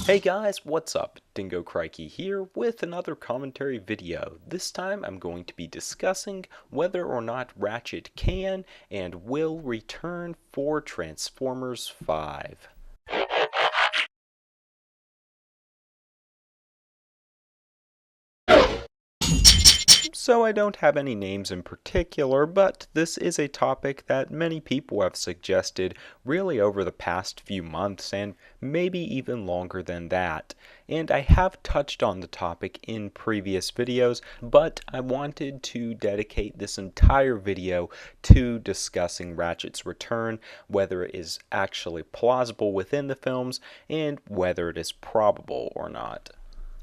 Hey guys, what's up? Dingo Crikey here with another commentary video. This time I'm going to be discussing whether or not Ratchet can and will return for Transformers 5. So I don't have any names in particular, but this is a topic that many people have suggested really over the past few months and maybe even longer than that. And I have touched on the topic in previous videos, but I wanted to dedicate this entire video to discussing Ratchet's return, whether it is actually plausible within the films, and whether it is probable or not.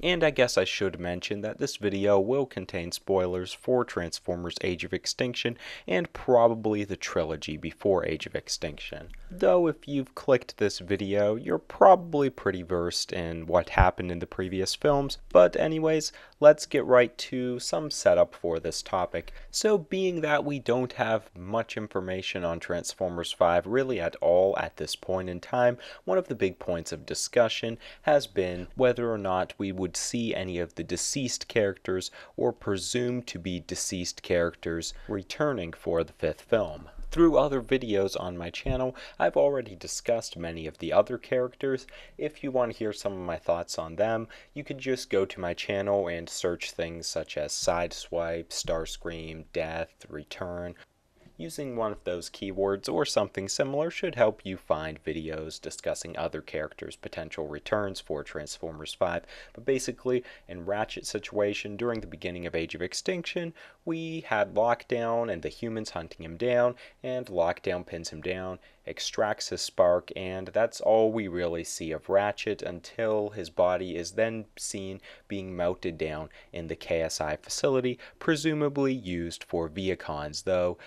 And I guess I should mention that this video will contain spoilers for Transformers Age of Extinction and probably the trilogy before Age of Extinction. Though if you've clicked this video, you're probably pretty versed in what happened in the previous films. But anyways, let's get right to some setup for this topic. So being that we don't have much information on Transformers 5 really at all at this point in time, one of the big points of discussion has been whether or not we would see any of the deceased characters or presumed to be deceased characters returning for the fifth film. Through other videos on my channel, I've already discussed many of the other characters. If you want to hear some of my thoughts on them, you could just go to my channel and search things such as Sideswipe, Starscream, Death, Return. Using one of those keywords or something similar should help you find videos discussing other characters' potential returns for Transformers 5. But basically, in Ratchet's situation during the beginning of Age of Extinction, we had Lockdown and the humans hunting him down, and Lockdown pins him down, extracts his spark, and that's all we really see of Ratchet until his body is then seen being melted down in the KSI facility, presumably used for Viacons, though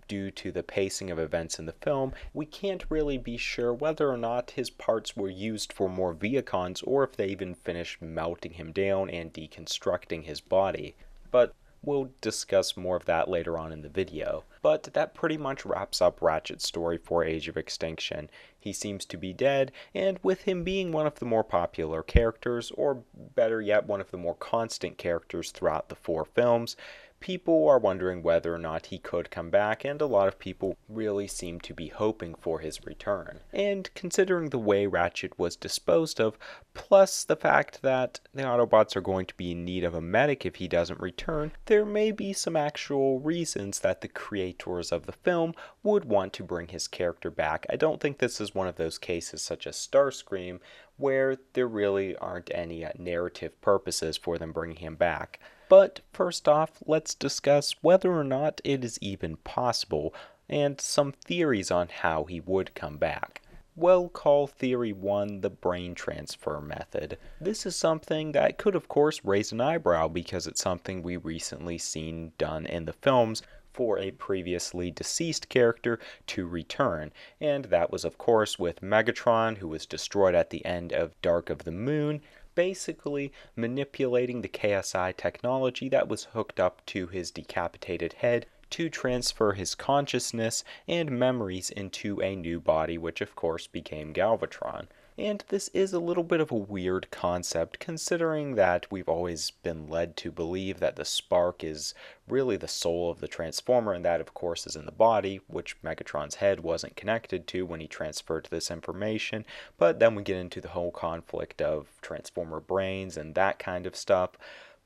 due to the pacing of events in the film, we can't really be sure whether or not his parts were used for more Viacons or if they even finished melting him down and deconstructing his body. But we'll discuss more of that later on in the video. But that pretty much wraps up Ratchet's story for Age of Extinction. He seems to be dead, and with him being one of the more popular characters, or better yet, one of the more constant characters throughout the four films, people are wondering whether or not he could come back, and a lot of people really seem to be hoping for his return. And considering the way Ratchet was disposed of, plus the fact that the Autobots are going to be in need of a medic if he doesn't return, there may be some actual reasons that the creators of the film would want to bring his character back. I don't think this is one of those cases such as Starscream, where there really aren't any narrative purposes for them bringing him back. But first off, let's discuss whether or not it is even possible, and some theories on how he would come back. We'll call Theory 1 the brain transfer method. This is something that could of course raise an eyebrow because it's something we recently seen done in the films for a previously deceased character to return, and that was of course with Megatron, who was destroyed at the end of Dark of the Moon, basically manipulating the KSI technology that was hooked up to his decapitated head to transfer his consciousness and memories into a new body, which of course became Galvatron. And this is a little bit of a weird concept, considering that we've always been led to believe that the spark is really the soul of the Transformer, and that of course is in the body, which Megatron's head wasn't connected to when he transferred this information. But then we get into the whole conflict of Transformer brains and that kind of stuff.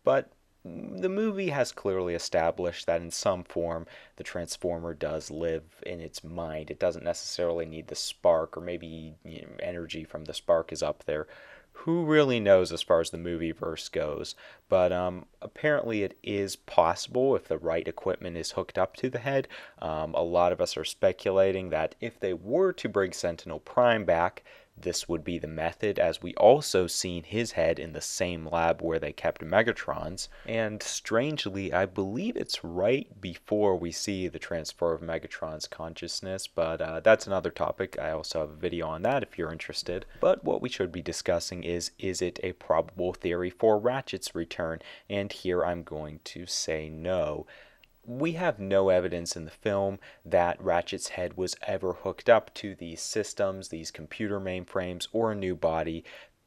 But the movie has clearly established that in some form the Transformer does live in its mind. It doesn't necessarily need the spark, or maybe energy from the spark is up there. Who really knows as far as the movie verse goes? But apparently it is possible if the right equipment is hooked up to the head. A lot of us are speculating that if they were to bring Sentinel Prime back, this would be the method, as we also seen his head in the same lab where they kept Megatron's. And strangely, I believe it's right before we see the transfer of Megatron's consciousness, but that's another topic. I also have a video on that if you're interested. But what we should be discussing is it a probable theory for Ratchet's return? And here I'm going to say no. We have no evidence in the film that Ratchet's head was ever hooked up to these systems, these computer mainframes, or a new body.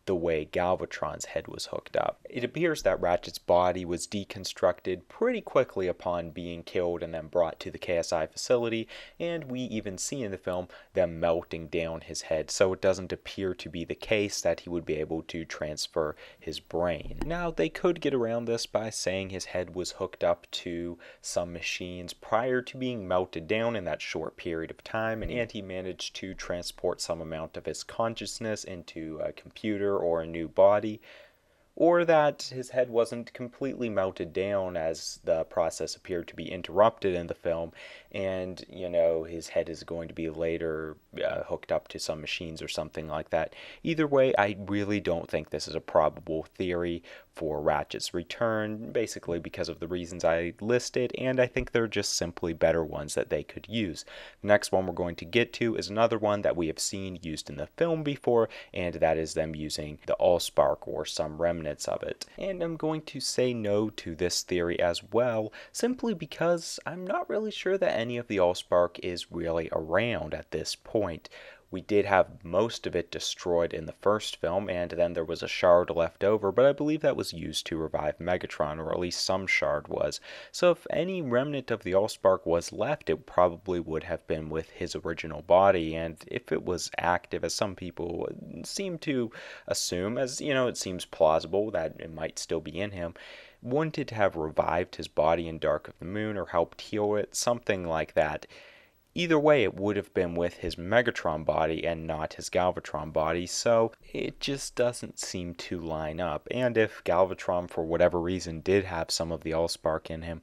the way Galvatron's head was hooked up. It appears that Ratchet's body was deconstructed pretty quickly upon being killed and then brought to the KSI facility, and we even see in the film them melting down his head, so it doesn't appear to be the case that he would be able to transfer his brain. Now, they could get around this by saying his head was hooked up to some machines prior to being melted down in that short period of time, and he managed to transport some amount of his consciousness into a computer or a new body, or that his head wasn't completely melted down as the process appeared to be interrupted in the film, and, his head is going to be later hooked up to some machines or something like that. Either way, I really don't think this is a probable theory for Ratchet's return, basically because of the reasons I listed, and I think they're just simply better ones that they could use. The next one we're going to get to is another one that we have seen used in the film before, and that is them using the Allspark or some remnants of it. And I'm going to say no to this theory as well, simply because I'm not really sure that any of the Allspark is really around at this point. We did have most of it destroyed in the first film, and then there was a shard left over, but I believe that was used to revive Megatron, or at least some shard was. So if any remnant of the Allspark was left, it probably would have been with his original body, and if it was active, as some people seem to assume, as, it seems plausible that it might still be in him, wouldn't it have revived his body in Dark of the Moon, or helped heal it, something like that? Either way, it would have been with his Megatron body and not his Galvatron body, so it just doesn't seem to line up. And if Galvatron, for whatever reason, did have some of the Allspark in him,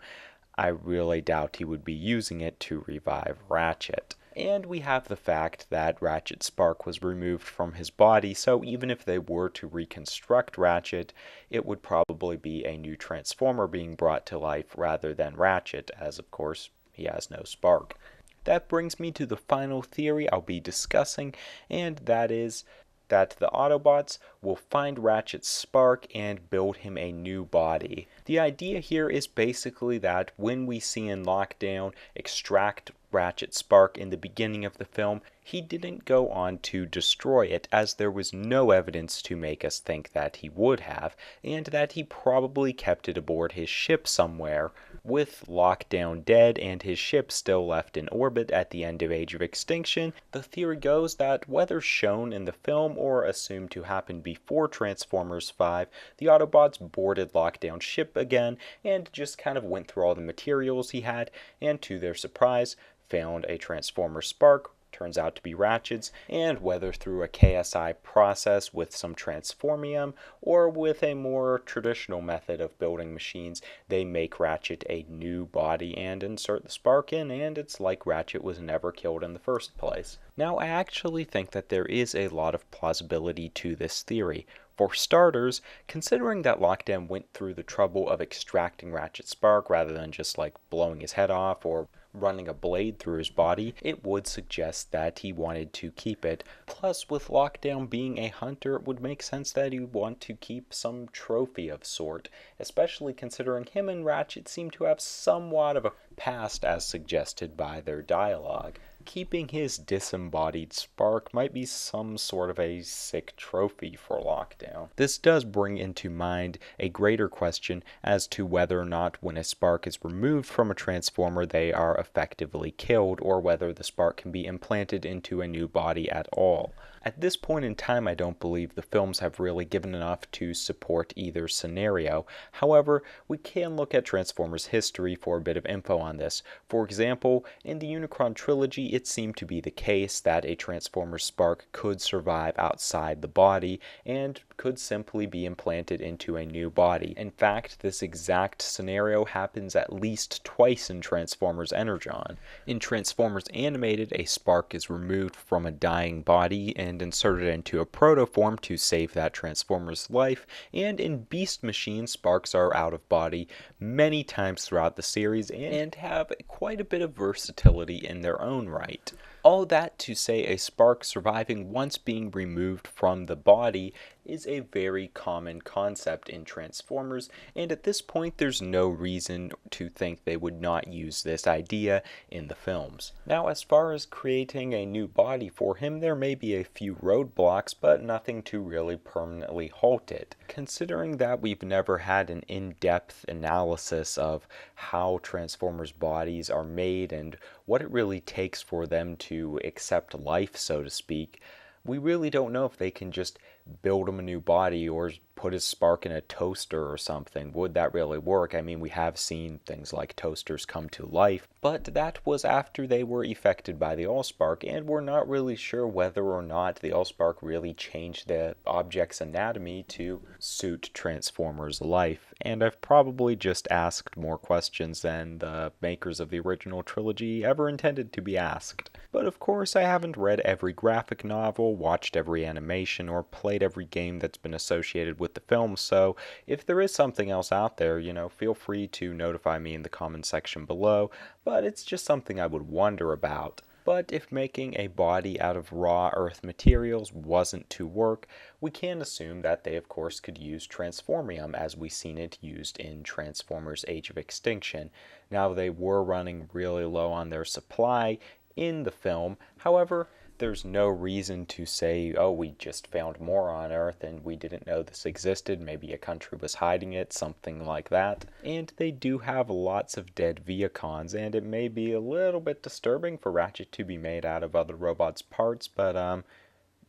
I really doubt he would be using it to revive Ratchet. And we have the fact that Ratchet's spark was removed from his body, so even if they were to reconstruct Ratchet, it would probably be a new Transformer being brought to life rather than Ratchet, as of course he has no spark. That brings me to the final theory I'll be discussing, and that is that the Autobots will find Ratchet's spark and build him a new body. The idea here is basically that when we see in Lockdown extract Ratchet's spark in the beginning of the film, he didn't go on to destroy it, as there was no evidence to make us think that he would have, and that he probably kept it aboard his ship somewhere, with Lockdown dead and his ship still left in orbit at the end of Age of Extinction. The theory goes that whether shown in the film or assumed to happen before Transformers 5, the Autobots boarded Lockdown's ship again and just kind of went through all the materials he had, and to their surprise, found a Transformer spark, turns out to be Ratchet's, and whether through a KSI process with some transformium or with a more traditional method of building machines, they make Ratchet a new body and insert the spark in, and it's like Ratchet was never killed in the first place. Now, I actually think that there is a lot of plausibility to this theory. For starters, considering that Lockdown went through the trouble of extracting Ratchet's spark rather than just blowing his head off or running a blade through his body, it would suggest that he wanted to keep it. Plus, with Lockdown being a hunter, it would make sense that he'd want to keep some trophy of sort, especially considering him and Ratchet seem to have somewhat of a past as suggested by their dialogue. Keeping his disembodied spark might be some sort of a sick trophy for Lockdown. This does bring into mind a greater question as to whether or not when a spark is removed from a Transformer they are effectively killed, or whether the spark can be implanted into a new body at all. At this point in time, I don't believe the films have really given enough to support either scenario. However, we can look at Transformers history for a bit of info on this. For example, in the Unicron trilogy, it seemed to be the case that a Transformer spark could survive outside the body and could simply be implanted into a new body. In fact, this exact scenario happens at least twice in Transformers Energon. In Transformers Animated, a spark is removed from a dying body and inserted into a protoform to save that Transformer's life, and in Beast Machine, sparks are out of body many times throughout the series and have quite a bit of versatility in their own right. All that to say, a spark surviving once being removed from the body is a very common concept in Transformers, and at this point there's no reason to think they would not use this idea in the films. Now, as far as creating a new body for him, there may be a few roadblocks, but nothing to really permanently halt it. Considering that we've never had an in-depth analysis of how Transformers bodies are made and what it really takes for them to accept life, so to speak, we really don't know if they can just build him a new body or put his spark in a toaster or something. Would that really work? I mean, we have seen things like toasters come to life, but that was after they were affected by the Allspark, and we're not really sure whether or not the Allspark really changed the object's anatomy to suit Transformers' life. And I've probably just asked more questions than the makers of the original trilogy ever intended to be asked. But of course, I haven't read every graphic novel, watched every animation, or played every game that's been associated with the film, so if there is something else out there, feel free to notify me in the comment section below, but it's just something I would wonder about. But if making a body out of raw Earth materials wasn't to work, we can assume that they of course could use transformium as we seen it used in Transformers Age of Extinction. Now, they were running really low on their supply in the film, however, there's no reason to say, oh, we just found more on Earth and we didn't know this existed. Maybe a country was hiding it, something like that. And they do have lots of dead Viacons, and it may be a little bit disturbing for Ratchet to be made out of other robots' parts, but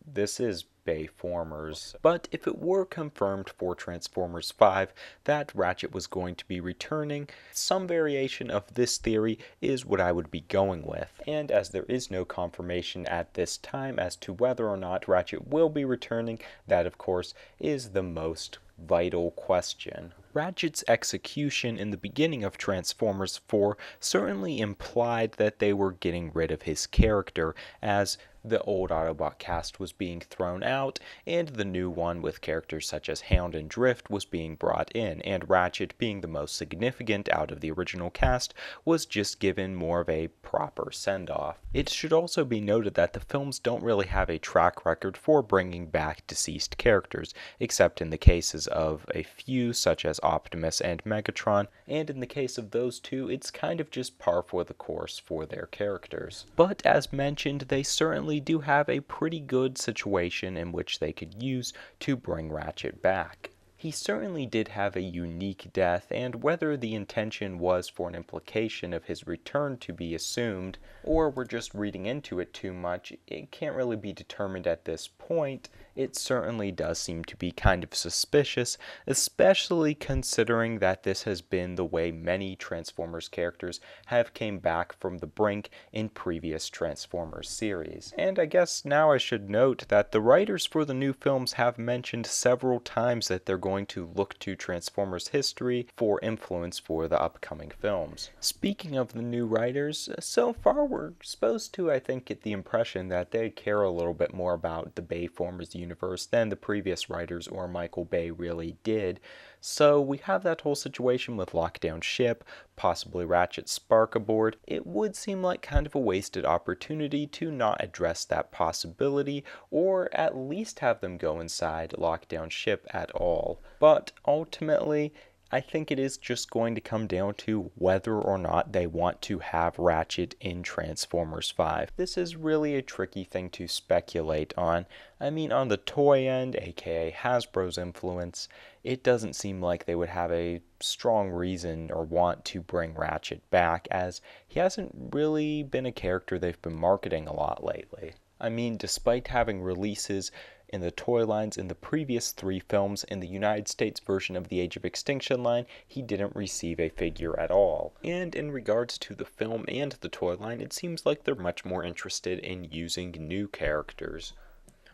this is Bayformers. But if it were confirmed for Transformers 5 that Ratchet was going to be returning, some variation of this theory is what I would be going with. And as there is no confirmation at this time as to whether or not Ratchet will be returning, that of course is the most vital question. Ratchet's execution in the beginning of Transformers 4 certainly implied that they were getting rid of his character, as the old Autobot cast was being thrown out, and the new one with characters such as Hound and Drift was being brought in, and Ratchet, being the most significant out of the original cast, was just given more of a proper send-off. It should also be noted that the films don't really have a track record for bringing back deceased characters, except in the cases of a few such as Optimus and Megatron, and in the case of those two, it's kind of just par for the course for their characters. But as mentioned, they certainly do have a pretty good situation in which they could use to bring Ratchet back. He certainly did have a unique death, and whether the intention was for an implication of his return to be assumed, or we're just reading into it too much, it can't really be determined at this point. It certainly does seem to be kind of suspicious, especially considering that this has been the way many Transformers characters have came back from the brink in previous Transformers series. And I guess now I should note that the writers for the new films have mentioned several times that they're going to look to Transformers history for influence for the upcoming films. Speaking of the new writers, so far we're supposed to, I think, get the impression that they care a little bit more about the Bayformers universe than the previous writers or Michael Bay really did. So we have that whole situation with Lockdown Ship, possibly Ratchet Spark aboard. It would seem like kind of a wasted opportunity to not address that possibility, or at least have them go inside Lockdown Ship at all. But ultimately, I think it is just going to come down to whether or not they want to have Ratchet in Transformers 5. This is really a tricky thing to speculate on. I mean, on the toy end, aka Hasbro's influence, it doesn't seem like they would have a strong reason or want to bring Ratchet back, as he hasn't really been a character they've been marketing a lot lately. I mean, despite having releases in the toy lines in the previous 3 films, in the United States version of the Age of Extinction line, he didn't receive a figure at all. And in regards to the film and the toy line, it seems like they're much more interested in using new characters.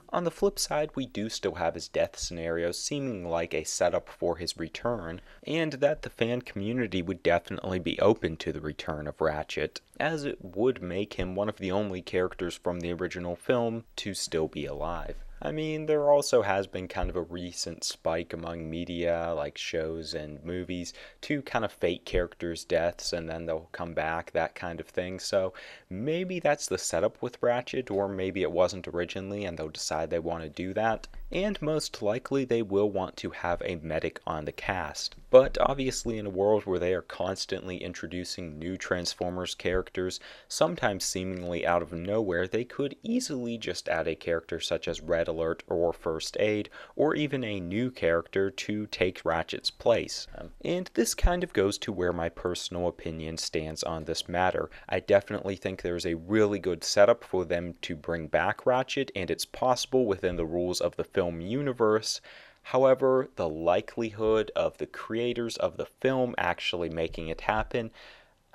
On the flip side, we do still have his death scenario seeming like a setup for his return, and that the fan community would definitely be open to the return of Ratchet, as it would make him one of the only characters from the original film to still be alive. I mean, there also has been kind of a recent spike among media, like shows and movies, to kind of fake characters' deaths and then they'll come back, that kind of thing. So maybe that's the setup with Ratchet, or maybe it wasn't originally and they'll decide they want to do that. And most likely they will want to have a medic on the cast. But obviously in a world where they are constantly introducing new Transformers characters, sometimes seemingly out of nowhere, they could easily just add a character such as Red Alert or First Aid, or even a new character to take Ratchet's place. And this kind of goes to where my personal opinion stands on this matter. I definitely think there's a really good setup for them to bring back Ratchet, and it's possible within the rules of the film universe. However, the likelihood of the creators of the film actually making it happen,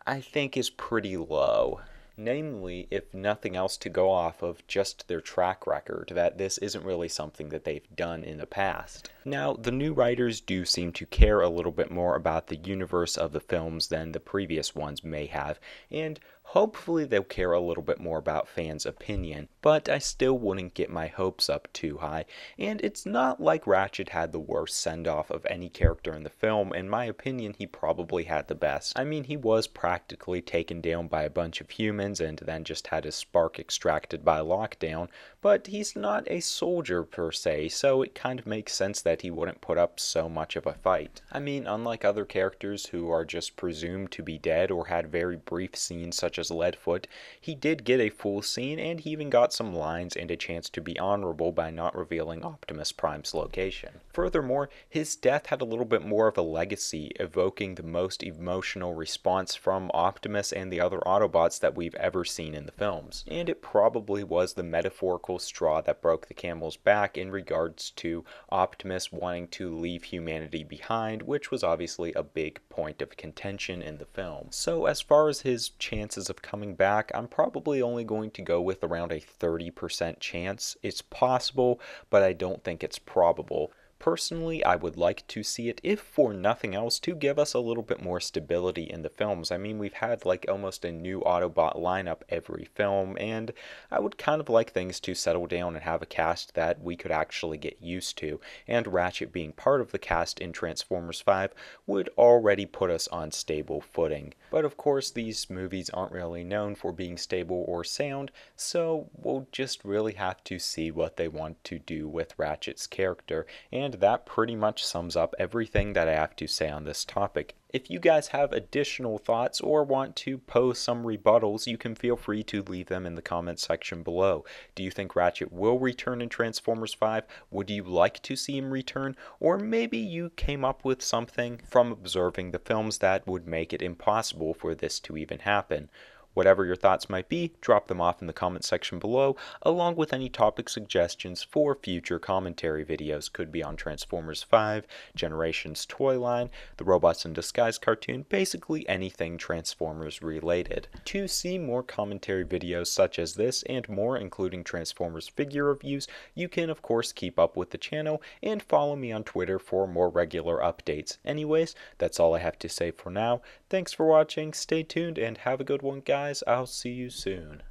I think, is pretty low. Namely, if nothing else to go off of just their track record, that this isn't really something that they've done in the past. Now, the new writers do seem to care a little bit more about the universe of the films than the previous ones may have, and hopefully they'll care a little bit more about fans' opinion, but I still wouldn't get my hopes up too high, and it's not like Ratchet had the worst send-off of any character in the film. In my opinion, he probably had the best. I mean, he was practically taken down by a bunch of humans and then just had his spark extracted by lockdown, but he's not a soldier per se, so it kind of makes sense that he wouldn't put up so much of a fight. I mean, unlike other characters who are just presumed to be dead or had very brief scenes such as Leadfoot, he did get a full scene, and he even got some lines and a chance to be honorable by not revealing Optimus Prime's location. Furthermore, his death had a little bit more of a legacy, evoking the most emotional response from Optimus and the other Autobots that we've ever seen in the films. And it probably was the metaphorical straw that broke the camel's back in regards to Optimus wanting to leave humanity behind, which was obviously a big point of contention in the film. So as far as his chances of coming back, I'm probably only going to go with around a 30% chance. It's possible, but I don't think it's probable. Personally, I would like to see it, if for nothing else, to give us a little bit more stability in the films. I mean, we've had like almost a new Autobot lineup every film, and I would kind of like things to settle down and have a cast that we could actually get used to, and Ratchet being part of the cast in Transformers 5 would already put us on stable footing. But of course, these movies aren't really known for being stable or sound, so we'll just really have to see what they want to do with Ratchet's character, and that pretty much sums up everything that I have to say on this topic. If you guys have additional thoughts or want to pose some rebuttals, you can feel free to leave them in the comments section below. Do you think Ratchet will return in Transformers 5? Would you like to see him return? Or maybe you came up with something from observing the films that would make it impossible for this to even happen. Whatever your thoughts might be, drop them off in the comment section below, along with any topic suggestions for future commentary videos. Could be on Transformers 5, Generations toy line, the Robots in Disguise cartoon, basically anything Transformers related. To see more commentary videos such as this and more, including Transformers figure reviews, you can of course keep up with the channel and follow me on Twitter for more regular updates. Anyways, that's all I have to say for now. Thanks for watching, stay tuned, and have a good one, guys. I'll see you soon.